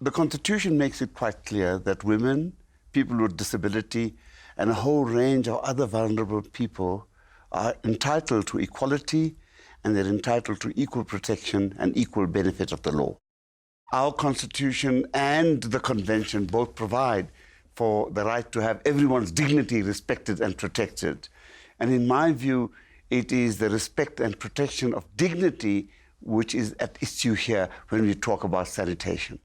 The Constitution makes it quite clear that women, people with disability, and a whole range of other vulnerable people are entitled to equality, and they're entitled to equal protection and equal benefit of the law. Our Constitution and the Convention both provide for the right to have everyone's dignity respected and protected. And in my view, it is the respect and protection of dignity which is at issue here when we talk about sanitation.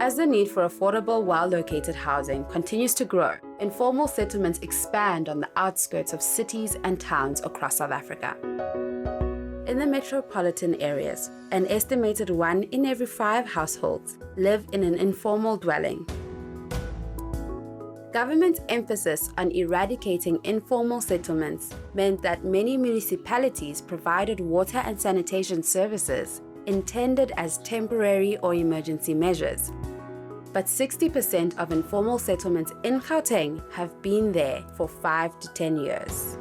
As the need for affordable, well-located housing continues to grow, informal settlements expand on the outskirts of cities and towns across South Africa. In the metropolitan areas, an estimated 1 in every 5 households live in an informal dwelling. Government's emphasis on eradicating informal settlements meant that many municipalities provided water and sanitation services intended as temporary or emergency measures. But 60% of informal settlements in Gauteng have been there for 5 to 10 years.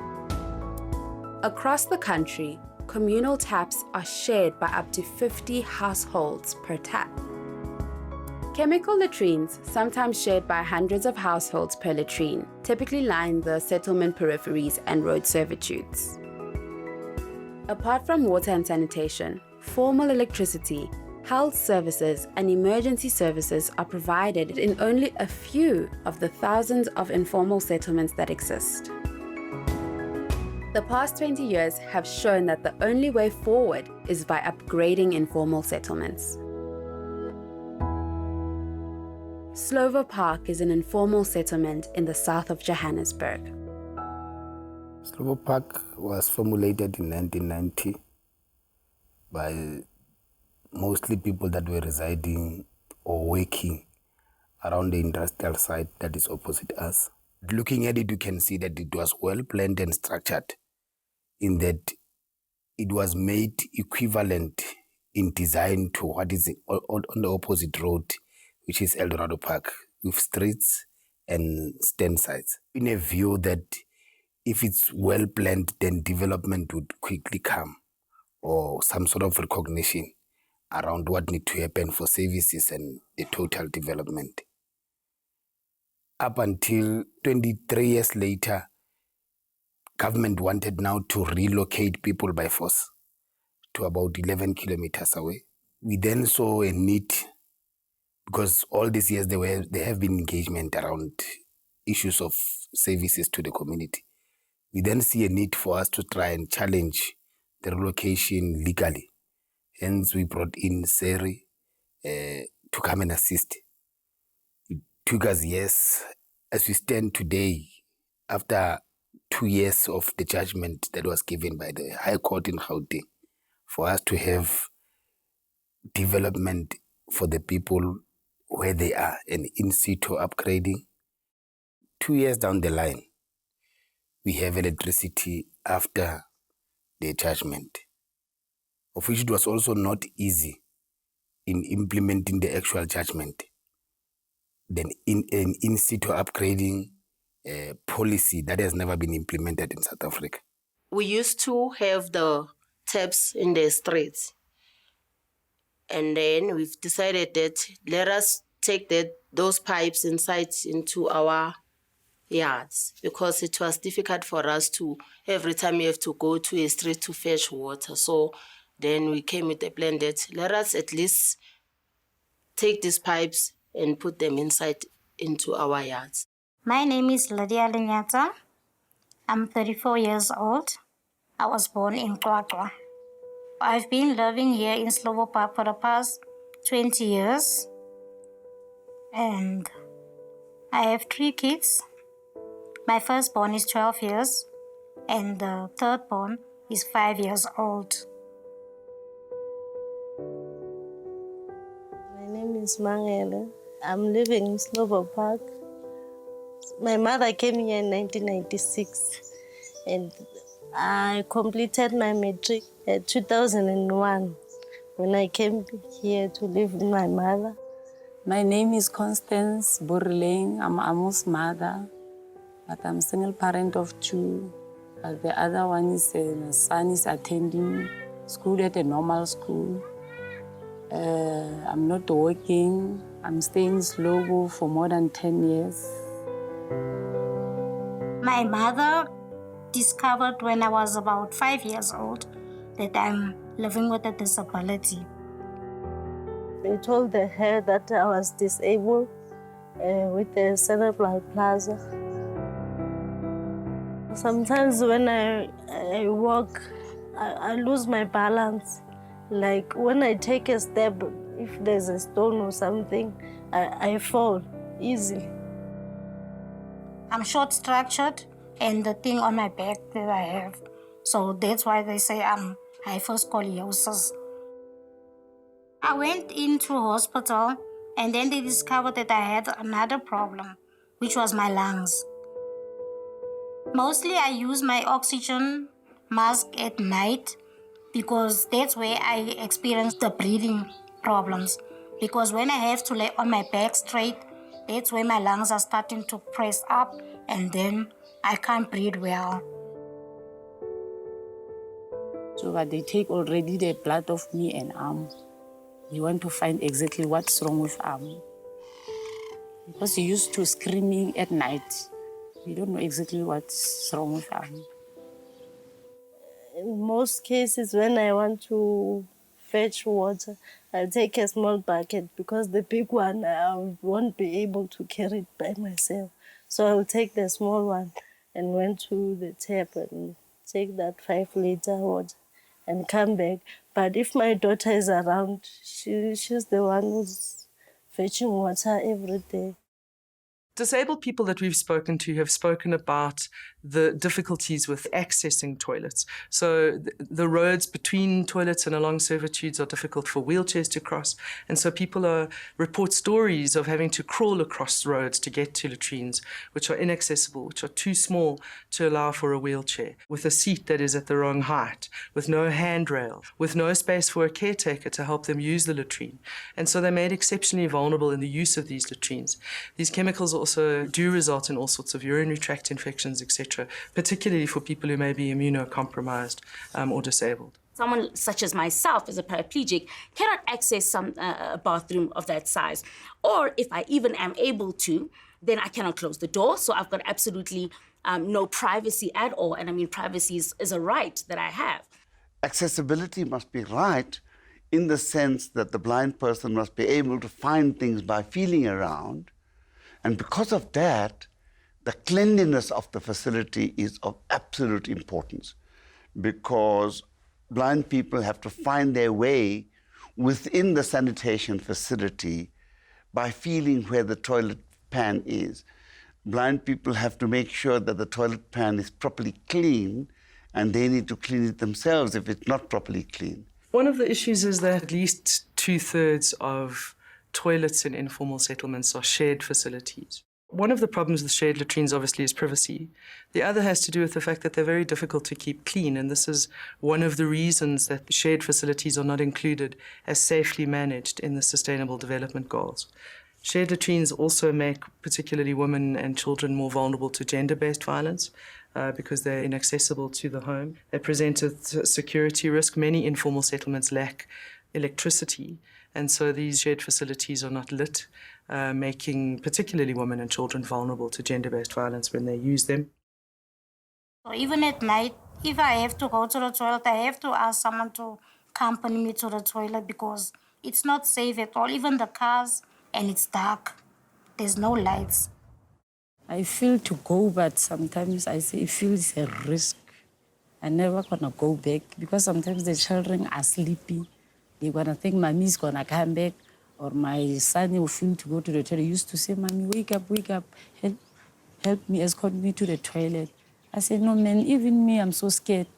Across the country, communal taps are shared by up to 50 households per tap. Chemical latrines, sometimes shared by hundreds of households per latrine, typically line the settlement peripheries and road servitudes. Apart from water and sanitation, formal electricity, health services and emergency services are provided in only a few of the thousands of informal settlements that exist. The past 20 years have shown that the only way forward is by upgrading informal settlements. Slovo Park is an informal settlement in the south of Johannesburg. Slovo Park was formulated in 1990 by mostly people that were residing or working around the industrial site that is opposite us. Looking at it, you can see that it was well planned and structured in that it was made equivalent in design to what is on the opposite road, which is Eldorado Park, with streets and stand sites. In a view that if it's well planned, then development would quickly come, or some sort of recognition around what needs to happen for services and the total development. Up until 23 years later, government wanted now to relocate people by force to about 11 kilometers away. We then saw a need, because all these years there have been engagement around issues of services to the community. We then see a need for us to try and challenge the relocation legally. Hence, we brought in SERI to come and assist. It took us years. As we stand today, after 2 years of the judgment that was given by the High Court in Gauteng, for us to have development for the people where they are and in situ upgrading. 2 years down the line, we have electricity after the judgment, of which it was also not easy in implementing the actual judgment. Then in situ upgrading policy that has never been implemented in South Africa. We used to have the taps in the streets. And then we've decided that let us take those pipes inside into our yards, because it was difficult for us to, every time you have to go to a street to fetch water. So then we came with a plan that let us at least take these pipes and put them inside into our yards. My name is Lydia Lenyata. I'm 34 years old. I was born in Qwaqwa. I've been living here in Slovo Park for the past 20 years. And I have 3 kids. My firstborn is 12 years, and the thirdborn is 5 years old. My name is Mangele. I'm living in Slovo Park. My mother came here in 1996 and I completed my matric in 2001 when I came here to live with my mother. My name is Constance Burling. I'm Amu's mother, but I'm single parent of 2. The other one is my son is attending school at a normal school. I'm not working. I'm staying in Slovo for more than 10 years. My mother discovered when I was about 5 years old that I'm living with a disability. They told her that I was disabled with a cerebral palsy. Sometimes when I walk, I lose my balance. Like when I take a step, if there's a stone or something, I fall easily. I'm short-structured and the thing on my back that I have. So that's why they say I'm hyperscoliosis. I went into hospital and then they discovered that I had another problem, which was my lungs. Mostly I use my oxygen mask at night because that's where I experience the breathing problems. Because when I have to lay on my back straight, that's where my lungs are starting to press up and then I can't breathe well. So but they take already the blood of me and arm. You want to find exactly what's wrong with arm. Because he used to screaming at night. We don't know exactly what's wrong with arm. In most cases, when I want to fetch water, I take a small bucket because the big one, I won't be able to carry it by myself. So I'll take the small one and went to the tap and take that 5-liter water and come back. But if my daughter is around, she's the one who's fetching water every day. Disabled people that we've spoken to have spoken about the difficulties with accessing toilets. So the roads between toilets and along servitudes are difficult for wheelchairs to cross. And so people report stories of having to crawl across roads to get to latrines, which are inaccessible, which are too small to allow for a wheelchair, with a seat that is at the wrong height, with no handrail, with no space for a caretaker to help them use the latrine. And so they're made exceptionally vulnerable in the use of these latrines. These chemicals also do result in all sorts of urinary tract infections, etc., particularly for people who may be immunocompromised or disabled. Someone such as myself, as a paraplegic, cannot access a bathroom of that size. Or if I even am able to, then I cannot close the door. So I've got absolutely no privacy at all. And I mean, privacy is a right that I have. Accessibility must be right in the sense that the blind person must be able to find things by feeling around. And because of that, the cleanliness of the facility is of absolute importance, because blind people have to find their way within the sanitation facility by feeling where the toilet pan is. Blind people have to make sure that the toilet pan is properly clean, and they need to clean it themselves if it's not properly clean. One of the issues is that at least 2/3 of toilets in informal settlements are shared facilities. One of the problems with shared latrines, obviously, is privacy. The other has to do with the fact that they're very difficult to keep clean, and this is one of the reasons that shared facilities are not included as safely managed in the Sustainable Development Goals. Shared latrines also make particularly women and children more vulnerable to gender-based violence because they're inaccessible to the home. They present a security risk. Many informal settlements lack electricity, and so these shared facilities are not lit, making particularly women and children vulnerable to gender-based violence when they use them. So even at night, if I have to go to the toilet, I have to ask someone to accompany me to the toilet because it's not safe at all. Even the cars, and it's dark. There's no lights. I feel to go, but sometimes I say it feels a risk. I never gonna go back because sometimes the children are sleepy. They're gonna think mommy's gonna come back, or my son will feel to go to the toilet. He used to say, "Mommy, wake up, help me, escort me to the toilet." I said, "No, man, even me, I'm so scared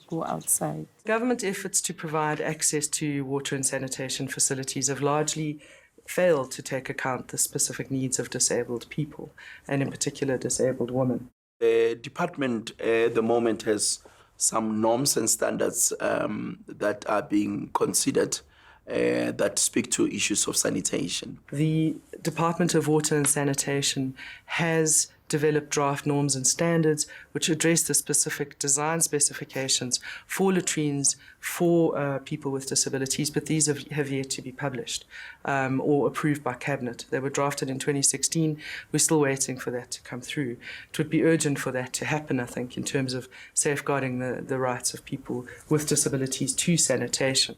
to go outside. Government efforts to provide access to water and sanitation facilities have largely failed to take account the specific needs of disabled people, and in particular disabled women. The department at the moment has some norms and standards that are being considered that speak to issues of sanitation. The Department of Water and Sanitation has developed draft norms and standards which address the specific design specifications for latrines for people with disabilities, but these have yet to be published or approved by Cabinet. They were drafted in 2016. We're still waiting for that to come through. It would be urgent for that to happen, I think, in terms of safeguarding the rights of people with disabilities to sanitation.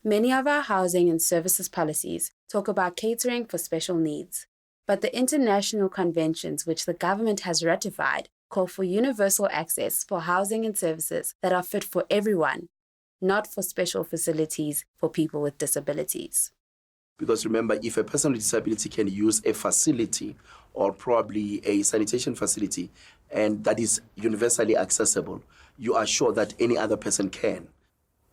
Many of our housing and services policies talk about catering for special needs, but the international conventions which the government has ratified call for universal access for housing and services that are fit for everyone, not for special facilities for people with disabilities. Because remember, if a person with disability can use a facility or probably a sanitation facility and that is universally accessible, you are sure that any other person can.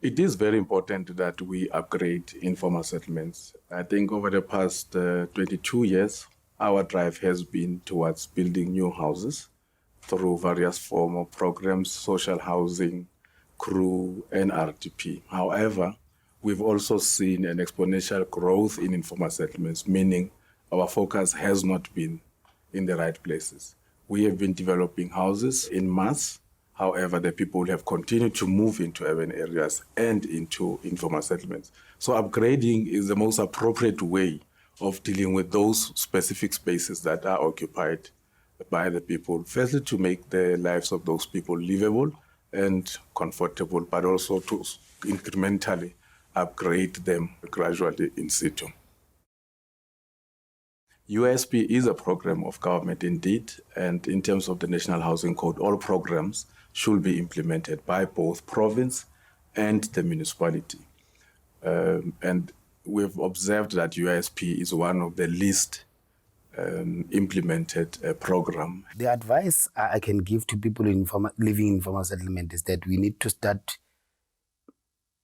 It is very important that we upgrade informal settlements. I think over the past 22 years, our drive has been towards building new houses through various forms of programs, social housing, CRU, and RDP. However, we've also seen an exponential growth in informal settlements, meaning our focus has not been in the right places. We have been developing houses in mass. However, the people have continued to move into urban areas and into informal settlements. So upgrading is the most appropriate way of dealing with those specific spaces that are occupied by the people. Firstly, to make the lives of those people livable and comfortable, but also to incrementally upgrade them gradually in situ. USP is a program of government indeed, and in terms of the National Housing Code, all programs should be implemented by both province and the municipality. And we've observed that USP is one of the least implemented program. The advice I can give to people living in informal settlement is that we need to start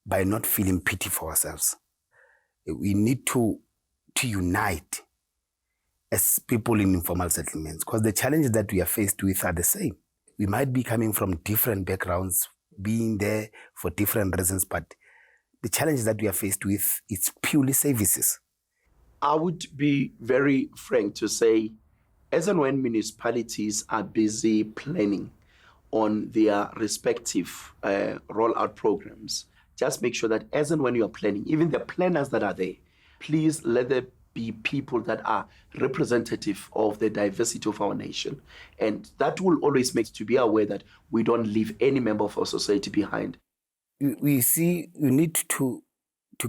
by not feeling pity for ourselves. We need to unite as people in informal settlements, because the challenges that we are faced with are the same. We might be coming from different backgrounds, being there for different reasons, but the challenge that we are faced with is purely services. I would be very frank to say, as and when municipalities are busy planning on their respective rollout programs, just make sure that as and when you are planning, even the planners that are there, please let there be people that are representative of the diversity of our nation. And that will always make us to be aware that we don't leave any member of our society behind. We see you need to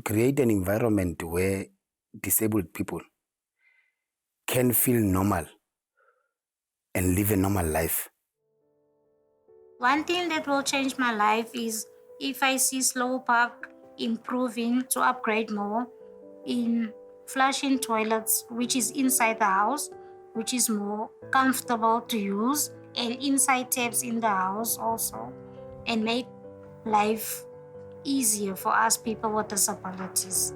create an environment where disabled people can feel normal and live a normal life. One thing that will change my life is if I see Slovo Park improving to upgrade more in flushing toilets, which is inside the house, which is more comfortable to use, and inside taps in the house also, and make life easier for us people with disabilities.